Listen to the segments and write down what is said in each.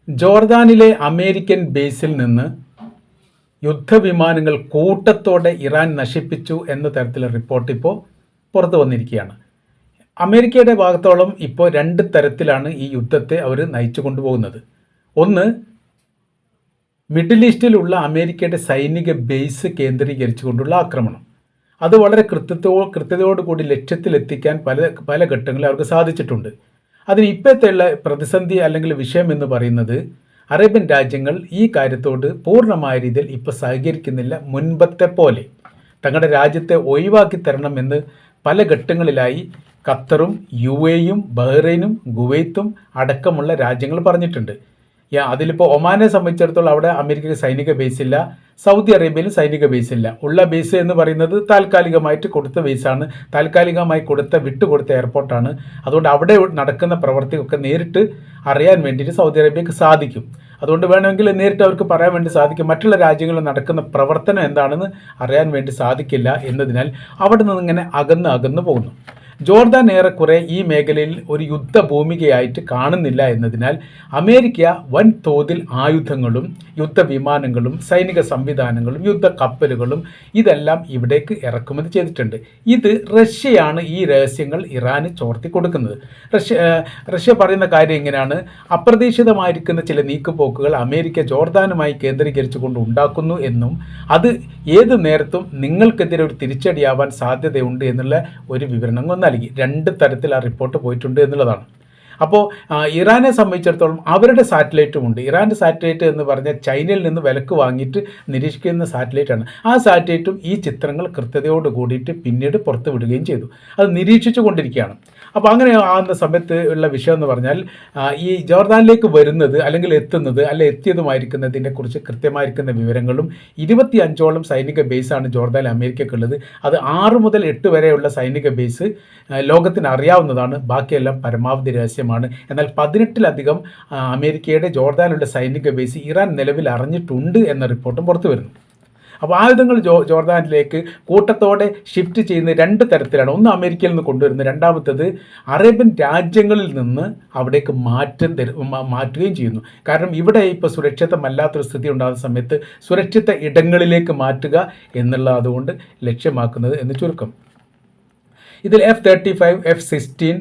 ജോർദാനിലെ American ബേസിൽ നിന്ന് യുദ്ധവിമാനങ്ങൾ കൂട്ടത്തോടെ ഇറാൻ നശിപ്പിച്ചു എന്ന തരത്തിലുള്ള റിപ്പോർട്ട് ഇപ്പോൾ പുറത്തു വന്നിരിക്കുകയാണ്. അമേരിക്കയുടെ ഭാഗത്തോളം ഇപ്പോൾ രണ്ട് തരത്തിലാണ് ഈ യുദ്ധത്തെ അവർ നയിച്ചു കൊണ്ടുപോകുന്നത്. ഒന്ന്, മിഡിൽ ഈസ്റ്റിലുള്ള അമേരിക്കയുടെ സൈനിക ബേസ് കേന്ദ്രീകരിച്ചുകൊണ്ടുള്ള ആക്രമണം. അത് വളരെ കൃത്യതയോടുകൂടി ലക്ഷ്യത്തിലെത്തിക്കാൻ പല ഘട്ടങ്ങളിൽ അവർക്ക് സാധിച്ചിട്ടുണ്ട്. അതിന് ഇപ്പോഴത്തെയുള്ള പ്രതിസന്ധി അല്ലെങ്കിൽ വിഷയം എന്ന് പറയുന്നത് അറേബ്യൻ രാജ്യങ്ങൾ ഈ കാര്യത്തോട് പൂർണ്ണമായ രീതിയിൽ ഇപ്പോൾ സഹകരിക്കുന്നില്ല. മുൻപത്തെ പോലെ തങ്ങളുടെ രാജ്യത്തെ ഒഴിവാക്കി തരണമെന്ന് പല ഘട്ടങ്ങളിലായി ഖത്തറും UAEയും ബഹ്റൈനും കുവൈത്തും അടക്കമുള്ള രാജ്യങ്ങൾ പറഞ്ഞിട്ടുണ്ട്. അതിലിപ്പോൾ ഒമാനെ സംബന്ധിച്ചിടത്തോളം അവിടെ അമേരിക്കയ്ക്ക് സൈനിക ബേസില്ല, സൗദി അറേബ്യയിലും സൈനിക ബേസില്ല. ഉള്ള ബേസ് എന്ന് പറയുന്നത് താൽക്കാലികമായിട്ട് കൊടുത്ത ബേസാണ്, താൽക്കാലികമായി വിട്ടുകൊടുത്ത എയർപോർട്ടാണ്. അതുകൊണ്ട് അവിടെ നടക്കുന്ന പ്രവർത്തിയൊക്കെ നേരിട്ട് അറിയാൻ വേണ്ടിയിട്ട് സൗദി അറേബ്യക്ക് സാധിക്കും. അതുകൊണ്ട് വേണമെങ്കിൽ നേരിട്ട് അവർക്ക് പറയാൻ വേണ്ടി സാധിക്കും. മറ്റുള്ള രാജ്യങ്ങളിൽ നടക്കുന്ന പ്രവർത്തനം എന്താണെന്ന് അറിയാൻ വേണ്ടി സാധിക്കില്ല എന്നതിനാൽ അവിടെ നിന്ന് ഇങ്ങനെ അകന്നു പോകുന്നു. ജോർദാൻ ഏറെക്കുറെ ഈ മേഖലയിൽ ഒരു യുദ്ധഭൂമികയായിട്ട് കാണുന്നില്ല എന്നതിനാൽ അമേരിക്ക വൻതോതിൽ ആയുധങ്ങളും യുദ്ധവിമാനങ്ങളും സൈനിക സംവിധാനങ്ങളും യുദ്ധ കപ്പലുകളും ഇതെല്ലാം ഇവിടേക്ക് ഇറക്കുമതി ചെയ്തിട്ടുണ്ട്. ഇത് റഷ്യയാണ് ഈ രഹസ്യങ്ങൾ ഇറാന് ചോർത്തി കൊടുക്കുന്നത്. റഷ്യ പറയുന്ന കാര്യം ഇങ്ങനെയാണ്: അപ്രതീക്ഷിതമായിരിക്കുന്ന ചില നീക്കുപോക്കുകൾ അമേരിക്ക ജോർദാനുമായി കേന്ദ്രീകരിച്ചുകൊണ്ട് ഉണ്ടാക്കുന്നു എന്നും അത് ഏത് നേരത്തും നിങ്ങൾക്കെതിരെ ഒരു തിരിച്ചടിയാവാൻ സാധ്യതയുണ്ട് എന്നുള്ള ഒരു വിവരണം നൽകി. രണ്ട് തരത്തിൽ ആ റിപ്പോർട്ട് പോയിട്ടുണ്ട് എന്നുള്ളതാണ്. അപ്പോൾ ഇറാനെ സംബന്ധിച്ചിടത്തോളം അവരുടെ സാറ്റലൈറ്റുമുണ്ട്. ഇറാൻ്റെ സാറ്റലൈറ്റ് എന്ന് പറഞ്ഞാൽ ചൈനയിൽ നിന്ന് വിലക്ക് വാങ്ങിയിട്ട് നിരീക്ഷിക്കുന്ന സാറ്റലൈറ്റാണ്. ആ സാറ്റലൈറ്റും ഈ ചിത്രങ്ങൾ കൃത്യതയോട് കൂടിയിട്ട് പിന്നീട് പുറത്തു വിടുകയും ചെയ്തു. അത് നിരീക്ഷിച്ചു കൊണ്ടിരിക്കുകയാണ്. അപ്പോൾ അങ്ങനെ ആകുന്ന സമയത്ത് ഉള്ള വിഷയം എന്ന് പറഞ്ഞാൽ ഈ ജോർദാനിലേക്ക് വരുന്നത് അല്ലെങ്കിൽ എത്തുന്നത് എത്തിയതുമായിരിക്കുന്നതിനെ കുറിച്ച് കൃത്യമായിരിക്കുന്ന വിവരങ്ങളും 25ഓളം സൈനിക ബേസാണ് ജോർദാനിൽ അമേരിക്കക്കുള്ളത്. അത് 6 മുതൽ 8 വരെയുള്ള സൈനിക ബേസ് ലോകത്തിന് അറിയാവുന്നതാണ്. ബാക്കിയെല്ലാം പരമാവധി രഹസ്യമാണ്. എന്നാൽ 18ലധികം അമേരിക്കയുടെ ജോർദാനിലുള്ള സൈനിക ബേസ് ഇറാൻ നിലവിൽ അറിഞ്ഞിട്ടുണ്ട് എന്ന റിപ്പോർട്ടും പുറത്തു വരുന്നു. അപ്പോൾ ആയുധങ്ങൾ ജോർദാനിലേക്ക് കൂട്ടത്തോടെ ഷിഫ്റ്റ് ചെയ്യുന്ന രണ്ട് തരത്തിലാണ്. ഒന്ന് അമേരിക്കയിൽ നിന്ന് കൊണ്ടുവരുന്നത്, രണ്ടാമത്തേത് അറേബ്യൻ രാജ്യങ്ങളിൽ നിന്ന് അവിടേക്ക് മാറ്റുകയും ചെയ്യുന്നു. കാരണം ഇവിടെ ഇപ്പോൾ സുരക്ഷിതമല്ലാത്തൊരു സ്ഥിതി ഉണ്ടാകുന്ന സമയത്ത് സുരക്ഷിത ഇടങ്ങളിലേക്ക് മാറ്റുക എന്നുള്ള അതുകൊണ്ട് ലക്ഷ്യമാക്കുന്നത് എന്ന് ചുരുക്കം. ഇതിൽ F-35, F-16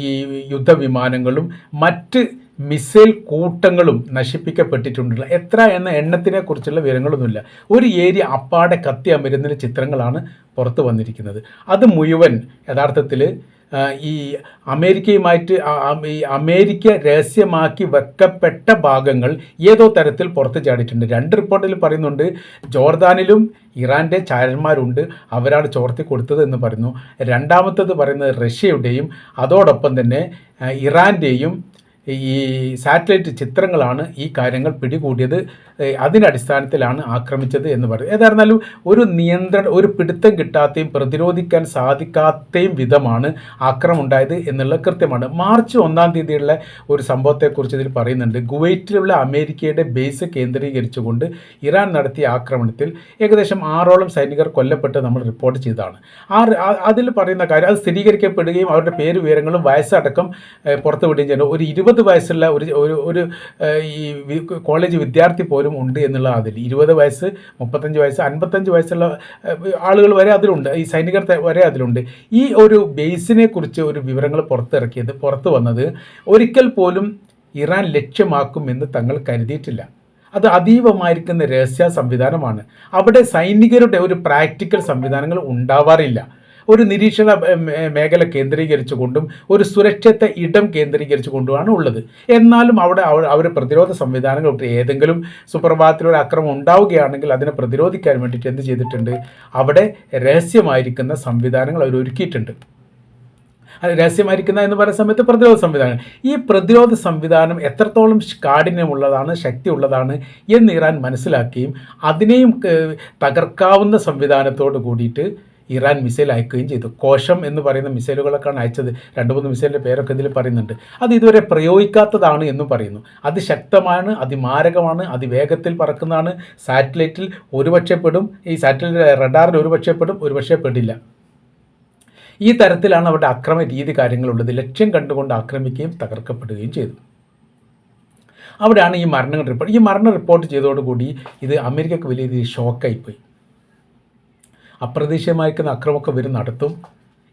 ഈ യുദ്ധവിമാനങ്ങളും മറ്റ് മിസൈൽ കൂട്ടങ്ങളും നശിപ്പിക്കപ്പെട്ടിട്ടുണ്ടല്ലോ. എത്ര എന്ന എണ്ണത്തിനെ കുറിച്ചുള്ള വിവരങ്ങളൊന്നുമില്ല. ഒരു ഏരിയ അപ്പാടെ കത്തി അമരുന്നതിൻ്റെ ചിത്രങ്ങളാണ് പുറത്തു വന്നിരിക്കുന്നത്. അത് മുഴുവൻ യഥാർത്ഥത്തിൽ ഈ അമേരിക്കയുമായിട്ട് ഈ അമേരിക്ക രഹസ്യമാക്കി വെക്കപ്പെട്ട ഭാഗങ്ങൾ ഏതോ തരത്തിൽ പുറത്ത് ചാടിയിട്ടുണ്ട്. രണ്ട് റിപ്പോർട്ടിൽ പറയുന്നുണ്ട് ജോർദാനിലും ഇറാൻ്റെ ചാരന്മാരുണ്ട്, അവരാണ് ചോർത്തി കൊടുത്തത് എന്ന് പറയുന്നു. രണ്ടാമത്തേത് പറയുന്നത് റഷ്യയുടെയും അതോടൊപ്പം തന്നെ ഇറാൻ്റെയും ഈ സാറ്റലൈറ്റ് ചിത്രങ്ങളാണ് ഈ കാര്യങ്ങൾ പിടികൂടിയത്, അതിനടിസ്ഥാനത്തിലാണ് ആക്രമിച്ചത് എന്ന് പറയും. ഏതായിരുന്നാലും ഒരു പിടുത്തം കിട്ടാത്തയും പ്രതിരോധിക്കാൻ സാധിക്കാത്തയും വിധമാണ് ആക്രമണം ഉണ്ടായത് എന്നുള്ളത് കൃത്യമാണ്. മാർച്ച് 1-ാം തീയതിയുള്ള ഒരു സംഭവത്തെക്കുറിച്ച് ഇതിൽ പറയുന്നുണ്ട്. കുവൈറ്റിലുള്ള അമേരിക്കയുടെ ബേസ് കേന്ദ്രീകരിച്ചുകൊണ്ട് ഇറാൻ നടത്തിയ ആക്രമണത്തിൽ ഏകദേശം 6ഓളം സൈനികർ കൊല്ലപ്പെട്ട് നമ്മൾ റിപ്പോർട്ട് ചെയ്തതാണ്. അതിൽ പറയുന്ന കാര്യം അത് സ്ഥിരീകരിക്കപ്പെടുകയും അവരുടെ പേര് വിവരങ്ങളും വയസ്സടക്കം പുറത്തുവിടുകയും ചെയ്യുന്നു. ഒരു 20 വയസ്സുള്ള ഒരു ഈ കോളേജ് വിദ്യാർത്ഥി പോലും ഉണ്ട് എന്നുള്ള അതിൽ 20 വയസ്സ്, 35 വയസ്സ്, 55 വയസ്സുള്ള ആളുകൾ വരെ അതിലുണ്ട്, ഈ സൈനികർ വരെ അതിലുണ്ട്. ഈ ഒരു ബേസിനെ കുറിച്ച് ഒരു വിവരങ്ങൾ പുറത്തു വന്നത് ഒരിക്കൽ പോലും ഇറാൻ ലക്ഷ്യമാക്കുമെന്ന് തങ്ങൾ കരുതിയിട്ടില്ല. അത് അതീവമായിരിക്കുന്ന രഹസ്യ സംവിധാനമാണ്. അവിടെ സൈനികരുടെ ഒരു പ്രാക്ടിക്കൽ സംവിധാനങ്ങൾ ഉണ്ടാവാറില്ല. ഒരു നിരീക്ഷണ മേഖല കേന്ദ്രീകരിച്ചുകൊണ്ടും ഒരു സുരക്ഷിത ഇടം കേന്ദ്രീകരിച്ചുകൊണ്ടുമാണ് ഉള്ളത്. എന്നാലും അവിടെ അവർ പ്രതിരോധ സംവിധാനങ്ങൾ ഏതെങ്കിലും സുപ്രഭാതത്തിലൊരു ആക്രമണം ഉണ്ടാവുകയാണെങ്കിൽ അതിനെ പ്രതിരോധിക്കാൻ വേണ്ടിയിട്ട് എന്ത് ചെയ്തിട്ടുണ്ട്? അവിടെ രഹസ്യമായിരിക്കുന്ന സംവിധാനങ്ങൾ അവർ ഒരുക്കിയിട്ടുണ്ട്. രഹസ്യമായിരിക്കുന്ന എന്ന് പറയുന്ന സമയത്ത് പ്രതിരോധ സംവിധാനം, ഈ പ്രതിരോധ സംവിധാനം എത്രത്തോളം കാഠിന്യമുള്ളതാണ്, ശക്തിയുള്ളതാണ് എന്ന് ഇറാൻ മനസ്സിലാക്കുകയും അതിനെയും തകർക്കാവുന്ന സംവിധാനത്തോട് കൂടിയിട്ട് ഇറാൻ മിസൈൽ അയക്കുകയും ചെയ്തു. കോശം എന്ന് പറയുന്ന മിസൈലുകളൊക്കെയാണ് അയച്ചത്. 2-3 മിസൈലിൻ്റെ പേരൊക്കെ ഇതിൽ പറയുന്നുണ്ട്. അത് ഇതുവരെ പ്രയോഗിക്കാത്തതാണ് എന്നും പറയുന്നു. അതിശക്തമാണ്, അതിമാരകമാണ്, അതിവേഗത്തിൽ പറക്കുന്നതാണ്. സാറ്റലൈറ്റിൽ ഒരുപക്ഷെ പെടും, ഈ സാറ്റലൈറ്റ് റഡാറിൽ ഒരുപക്ഷെ പെടും, ഒരുപക്ഷെ പെടില്ല. ഈ തരത്തിലാണ് അവരുടെ അക്രമ രീതി കാര്യങ്ങളുള്ളത്. ലക്ഷ്യം കണ്ടുകൊണ്ട് ആക്രമിക്കുകയും തകർക്കപ്പെടുകയും ചെയ്തു. അവിടെയാണ് ഈ മരണം റിപ്പോർട്ട് ചെയ്തതോടുകൂടി ഇത് അമേരിക്കക്ക് വലിയ രീതിയിൽ ഷോക്കായിപ്പോയി. അപ്രതീക്ഷിതമായിരിക്കുന്ന അക്രമമൊക്കെ ഇവർ നടത്തും,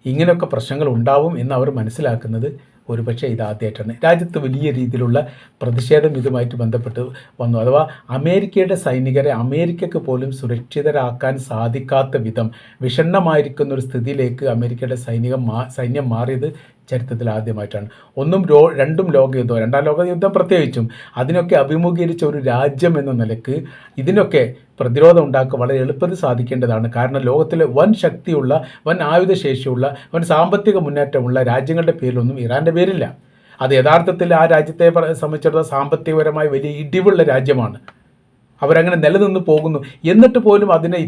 ഇങ്ങനെയൊക്കെ പ്രശ്നങ്ങൾ ഉണ്ടാവും എന്ന് അവർ മനസ്സിലാക്കുന്നത് ഒരുപക്ഷെ ഇതാദ്യമായിട്ടാണ്. രാജ്യത്ത് വലിയ രീതിയിലുള്ള പ്രതിഷേധം ഇതുമായിട്ട് ബന്ധപ്പെട്ട് വന്നു. അഥവാ അമേരിക്കയുടെ സൈനികരെ അമേരിക്കക്ക് പോലും സുരക്ഷിതരാക്കാൻ സാധിക്കാത്ത വിധം വിഷണ്ണമായിരിക്കുന്ന ഒരു സ്ഥിതിയിലേക്ക് അമേരിക്കയുടെ സൈന്യം മാറിയത് ചരിത്രത്തിൽ ആദ്യമായിട്ടാണ്. രണ്ടും ലോകയുദ്ധം, രണ്ടാം ലോകയുദ്ധം പ്രത്യേകിച്ചും അതിനൊക്കെ അഭിമുഖീകരിച്ച ഒരു രാജ്യം എന്ന നിലക്ക് ഇതിനൊക്കെ പ്രതിരോധം ഉണ്ടാക്കുക വളരെ എളുപ്പത്തിൽ സാധിക്കേണ്ടതാണ്. കാരണം ലോകത്തിലെ വൻ ശക്തിയുള്ള, വൻ ആയുധശേഷിയുള്ള, വൻ സാമ്പത്തിക മുന്നേറ്റമുള്ള രാജ്യങ്ങളുടെ പേരിലൊന്നും ഇറാൻ്റെ പേരില്ല. അത് യഥാർത്ഥത്തിൽ ആ രാജ്യത്തെ സംബന്ധിച്ചിടത്തോളം സാമ്പത്തികപരമായി വലിയ ഇടിവുള്ള രാജ്യമാണ്. അവരങ്ങനെ നിലനിന്ന് പോകുന്നു. എന്നിട്ട് പോലും അതിനെ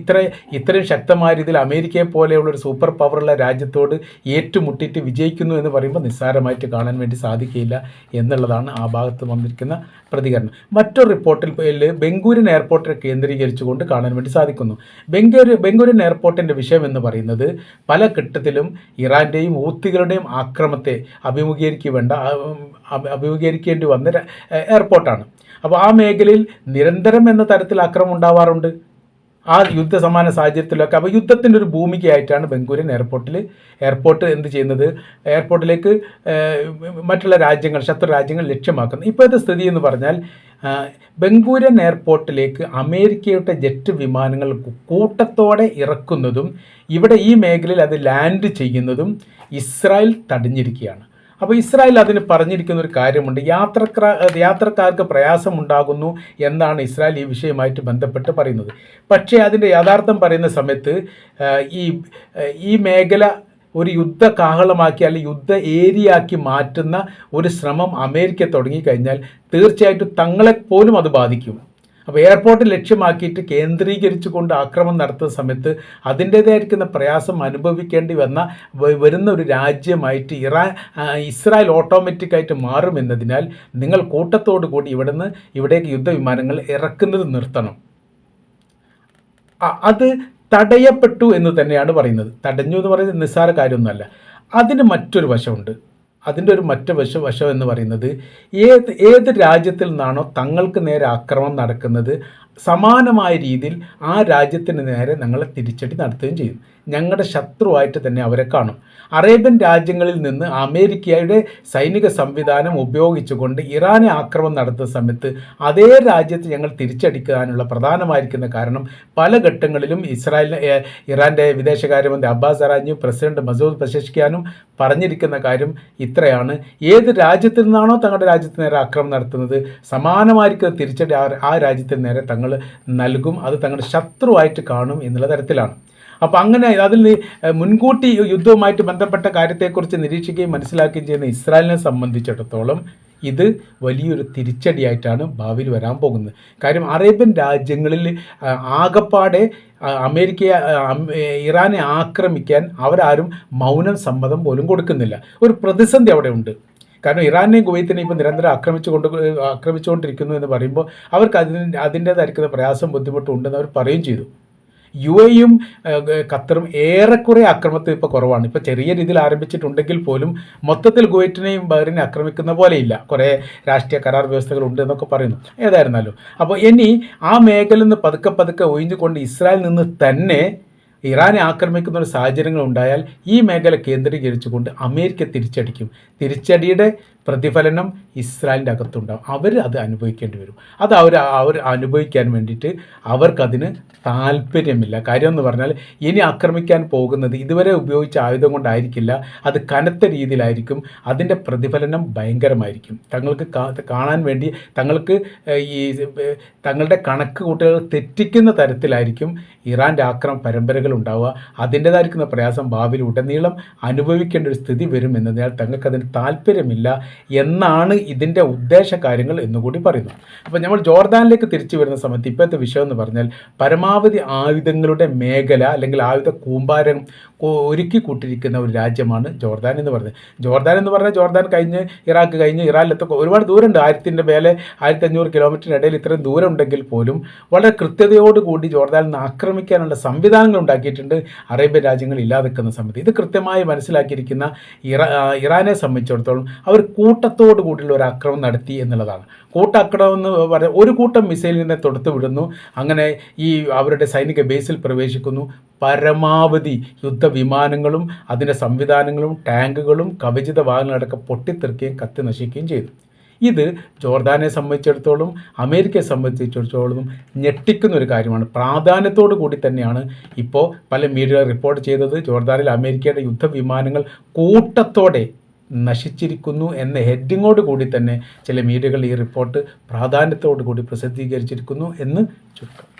ഇത്രയും ശക്തമായ രീതിയിൽ അമേരിക്കയെ പോലെയുള്ളൊരു സൂപ്പർ പവറുള്ള രാജ്യത്തോട് ഏറ്റുമുട്ടിയിട്ട് വിജയിക്കുന്നു എന്ന് പറയുമ്പോൾ നിസ്സാരമായിട്ട് കാണാൻ വേണ്ടി സാധിക്കില്ല എന്നുള്ളതാണ് ആ ഭാഗത്ത് വന്നിരിക്കുന്ന പ്രതികരണം. മറ്റൊരു റിപ്പോർട്ടിൽ ബെംഗൂരിയൻ എയർപോർട്ടിനെ കേന്ദ്രീകരിച്ചുകൊണ്ട് കാണാൻ വേണ്ടി സാധിക്കുന്നു. ബെംഗൂരിയൻ എയർപോർട്ടിൻ്റെ വിഷയം എന്ന് പറയുന്നത് പല ഘട്ടത്തിലും ഇറാൻ്റെയും ഹൂത്തികളുടെയും ആക്രമത്തെ അഭിമുഖീകരിക്കേണ്ടി വന്ന എയർപോർട്ടാണ്. അപ്പോൾ ആ മേഖലയിൽ നിരന്തരം എന്ന തരത്തിൽ ആക്രമണം ഉണ്ടാവാറുണ്ട് ആ യുദ്ധസമാന സാഹചര്യത്തിലൊക്കെ. അപ്പോൾ യുദ്ധത്തിൻ്റെ ഒരു ഭൂമികയായിട്ടാണ് ബെംഗൂരിയൻ എയർപോർട്ട് എന്ത് ചെയ്യുന്നത്, എയർപോർട്ടിലേക്ക് മറ്റുള്ള ശത്രു രാജ്യങ്ങൾ ലക്ഷ്യമാക്കുന്നത്. ഇപ്പോഴത്തെ സ്ഥിതി എന്ന് പറഞ്ഞാൽ ബെംഗൂരിയൻ എയർപോർട്ടിലേക്ക് അമേരിക്കയുടെ ജെറ്റ് വിമാനങ്ങൾ കൂട്ടത്തോടെ ഇറക്കുന്നതും ഇവിടെ ഈ മേഖലയിൽ അത് ലാൻഡ് ചെയ്യുന്നതും ഇസ്രായേൽ തടഞ്ഞിരിക്കുകയാണ്. അപ്പോൾ ഇസ്രായേൽ അതിന് പറഞ്ഞിരിക്കുന്ന ഒരു കാര്യമുണ്ട്, യാത്രക്കാർക്ക് പ്രയാസമുണ്ടാകുന്നു എന്നാണ് ഇസ്രായേൽ ഈ വിഷയമായിട്ട് ബന്ധപ്പെട്ട് പറയുന്നത്. പക്ഷേ അതിൻ്റെ യാഥാർത്ഥ്യം പറയുന്ന സമയത്ത് ഈ മേഖല ഒരു യുദ്ധ കാഹളമാക്കി അല്ലെങ്കിൽ യുദ്ധ ഏരിയയാക്കി മാറ്റുന്ന ഒരു ശ്രമം അമേരിക്ക തുടങ്ങിക്കഴിഞ്ഞാൽ തീർച്ചയായിട്ടും തങ്ങളെപ്പോലും അത് ബാധിക്കും. അപ്പോൾ എയർപോർട്ട് ലക്ഷ്യമാക്കിയിട്ട് കേന്ദ്രീകരിച്ചുകൊണ്ട് ആക്രമണം നടത്തുന്ന സമയത്ത് അതിൻ്റേതായിരിക്കുന്ന പ്രയാസം അനുഭവിക്കേണ്ടി വരുന്ന ഒരു രാജ്യമായിട്ട് ഇസ്രായേൽ ഓട്ടോമാറ്റിക്കായിട്ട് മാറുമെന്നതിനാൽ നിങ്ങൾ കൂട്ടത്തോടു കൂടി ഇവിടേക്ക് യുദ്ധവിമാനങ്ങൾ ഇറക്കുന്നത് നിർത്തണം. അത് തടയപ്പെട്ടു എന്ന് തന്നെയാണ് പറയുന്നത്. തടഞ്ഞു എന്ന് പറയുന്നത് നിസ്സാര കാര്യമൊന്നുമല്ല. അതിന് മറ്റൊരു വശമുണ്ട്. അതിൻ്റെ ഒരു വശം എന്ന് പറയുന്നത് ഏത് രാജ്യത്തിൽ നിന്നാണോ തങ്ങൾക്ക് നേരെ ആക്രമണം നടക്കുന്നത് സമാനമായ രീതിയിൽ ആ രാജ്യത്തിന് നേരെ ഞങ്ങളെ തിരിച്ചടി നടത്തുകയും ചെയ്യും. ഞങ്ങളുടെ ശത്രുവായിട്ട് തന്നെ അവരെ കാണും. അറേബ്യൻ രാജ്യങ്ങളിൽ നിന്ന് അമേരിക്കയുടെ സൈനിക സംവിധാനം ഉപയോഗിച്ചുകൊണ്ട് ഇറാനെ ആക്രമണം നടത്തുന്ന സമയത്ത് അതേ രാജ്യത്ത് ഞങ്ങൾ തിരിച്ചടിക്കാനുള്ള പ്രധാനമായിരിക്കുന്ന കാരണം പല ഘട്ടങ്ങളിലും ഇറാൻ്റെ വിദേശകാര്യമന്ത്രി അബ്ബാസ് അറാഖ്ചിയും പ്രസിഡന്റ് മസൂദ് പെസഷ്കിയാനും പറഞ്ഞിരിക്കുന്ന കാര്യം ഇത്രയാണ്: ഏത് രാജ്യത്തിൽ നിന്നാണോ തങ്ങളുടെ രാജ്യത്തിന് നേരെ ആക്രമണം നടത്തുന്നത് സമാനമായിരിക്കുന്ന തിരിച്ചടി ആ രാജ്യത്തിന് നേരെ തങ്ങൾ നൽകും, അത് തങ്ങളുടെ ശത്രുവായിട്ട് കാണും എന്നുള്ള തരത്തിലാണ്. അപ്പോൾ അങ്ങനെ അതിൽ മുൻകൂട്ടി യുദ്ധവുമായിട്ട് ബന്ധപ്പെട്ട കാര്യത്തെക്കുറിച്ച് നിരീക്ഷിക്കുകയും മനസ്സിലാക്കുകയും ചെയ്യുന്ന ഇസ്രായേലിനെ സംബന്ധിച്ചിടത്തോളം ഇത് വലിയൊരു തിരിച്ചടിയായിട്ടാണ് ഭാവിയിൽ വരാൻ പോകുന്നത്. കാര്യം അറേബ്യൻ രാജ്യങ്ങളിൽ ആകപ്പാടെ ഇറാനെ ആക്രമിക്കാൻ അവരാരും മൗനം സമ്മതം പോലും കൊടുക്കുന്നില്ല. ഒരു പ്രതിസന്ധി അവിടെ ഉണ്ട്. കാരണം ഇറാനെയും കുവൈത്തിനെയും ഇപ്പോൾ നിരന്തരം ആക്രമിച്ചുകൊണ്ടിരിക്കുന്നു എന്ന് പറയുമ്പോൾ അവർക്ക് അതിൻ്റേതായിരിക്കുന്ന പ്രയാസം ബുദ്ധിമുട്ടും ഉണ്ടെന്ന് അവർ പറയുകയും ചെയ്തു. UAEയും ഖത്തറും ഏറെക്കുറെ ആക്രമണത്തിൽ ഇപ്പോൾ കുറവാണ്. ഇപ്പോൾ ചെറിയ രീതിയിൽ ആരംഭിച്ചിട്ടുണ്ടെങ്കിൽ പോലും മൊത്തത്തിൽ കുവൈറ്റിനെയും ബഹ്റിനെ ആക്രമിക്കുന്ന പോലെയില്ല. കുറേ രാഷ്ട്രീയ കരാർ വ്യവസ്ഥകളുണ്ട് എന്നൊക്കെ പറയുന്നു. ഏതായിരുന്നാലും അപ്പോൾ ഇനി ആ മേഖലയിൽ നിന്ന് പതുക്കെ ഒഴിഞ്ഞുകൊണ്ട് ഇസ്രായേലിൽ നിന്ന് തന്നെ ഇറാനെ ആക്രമിക്കുന്ന ഒരു സാഹചര്യങ്ങൾ ഉണ്ടായാൽ ഈ മേഖല കേന്ദ്രീകരിച്ചുകൊണ്ട് അമേരിക്ക തിരിച്ചടിക്കും. തിരിച്ചടിയുടെ പ്രതിഫലനം ഇസ്രായേലിൻ്റെ അകത്തുണ്ടാകും. അവർ അത് അനുഭവിക്കേണ്ടി വരും. അത് അവർ അനുഭവിക്കാൻ വേണ്ടിയിട്ട് അവർക്കതിന് താല്പര്യമില്ല. കാര്യം എന്ന് പറഞ്ഞാൽ ഇനി ആക്രമിക്കാൻ പോകുന്നത് ഇതുവരെ ഉപയോഗിച്ച ആയുധം കൊണ്ടായിരിക്കില്ല, അത് കനത്ത രീതിയിലായിരിക്കും. അതിൻ്റെ പ്രതിഫലനം ഭയങ്കരമായിരിക്കും. തങ്ങൾക്ക് കാണാൻ വേണ്ടി തങ്ങളുടെ കണക്ക് കൂട്ടുകൾ തെറ്റിക്കുന്ന തരത്തിലായിരിക്കും ഇറാൻ്റെ ആക്രമണ പരമ്പരകൾ ഉണ്ടാവുക. അതിൻ്റേതായിരിക്കുന്ന പ്രയാസം ഭാവിയിൽ ഉടനീളം അനുഭവിക്കേണ്ട ഒരു സ്ഥിതി വരും എന്നതിനാൽ തങ്ങൾക്കതിന് താല്പര്യമില്ല എന്നാണ് ഇതിൻ്റെ ഉദ്ദേശ കാര്യങ്ങൾ എന്നുകൂടി പറയുന്നു. അപ്പോൾ നമ്മൾ ജോർദാനിലേക്ക് തിരിച്ചു വരുന്ന സമയത്ത് ഇപ്പോഴത്തെ വിഷയം എന്ന് പറഞ്ഞാൽ പരമാവധി ആയുധങ്ങളുടെ മേഖല അല്ലെങ്കിൽ ആയുധ കൂമ്പാരം ഒരുക്കി കൂട്ടിയിരിക്കുന്ന ഒരു രാജ്യമാണ് ജോർദാൻ എന്ന് പറഞ്ഞാൽ ജോർദാൻ കഴിഞ്ഞ് ഇറാഖ് കഴിഞ്ഞ് ഇറാനിലെത്തൊക്കെ ഒരുപാട് ദൂരമുണ്ട്. 1500 കിലോമീറ്ററിനിടയിൽ ഇത്രയും ദൂരം ഉണ്ടെങ്കിൽ പോലും വളരെ കൃത്യതയോടുകൂടി ജോർദാനിൽ നിന്ന് ആക്രമിക്കാനുള്ള സംവിധാനങ്ങൾ ഉണ്ടാക്കിയിട്ടുണ്ട് അറേബ്യൻ രാജ്യങ്ങൾ ഇല്ലാതെ നിൽക്കുന്ന സമയത്ത്. ഇത് കൃത്യമായി മനസ്സിലാക്കിയിരിക്കുന്ന ഇറാനെ സംബന്ധിച്ചിടത്തോളം അവർ കൂട്ടത്തോടു കൂടിയുള്ള ഒരു ആക്രമണം നടത്തി എന്നുള്ളതാണ്. കൂട്ടാക്രമണം എന്ന് പറഞ്ഞാൽ ഒരു കൂട്ടം മിസൈലിനെ തൊടുത്ത് വിടുന്നു, അങ്ങനെ ഈ അവരുടെ സൈനിക ബേസിൽ പ്രവേശിക്കുന്നു. പരമാവധി യുദ്ധവിമാനങ്ങളും അതിൻ്റെ സംവിധാനങ്ങളും ടാങ്കുകളും കവചിത വാഹനങ്ങളടക്കം പൊട്ടിത്തെറിക്കുകയും കത്തി നശിക്കുകയും ചെയ്തു. ഇത് ജോർദാനെ സംബന്ധിച്ചിടത്തോളം അമേരിക്കയെ സംബന്ധിച്ചിടത്തോളം ഞെട്ടിക്കുന്ന ഒരു കാര്യമാണ്. പ്രാധാന്യത്തോടു കൂടി തന്നെയാണ് ഇപ്പോൾ പല മീഡിയകൾ റിപ്പോർട്ട് ചെയ്തത്. ജോർദാനിൽ അമേരിക്കയുടെ യുദ്ധവിമാനങ്ങൾ കൂട്ടത്തോടെ നശിച്ചിരിക്കുന്നു എന്ന ഹെഡിങ്ങോട് കൂടി തന്നെ ചില മീഡിയകൾ ഈ റിപ്പോർട്ട് പ്രാധാന്യത്തോടു കൂടി പ്രസിദ്ധീകരിച്ചിരിക്കുന്നു എന്ന് ചുരുക്കം.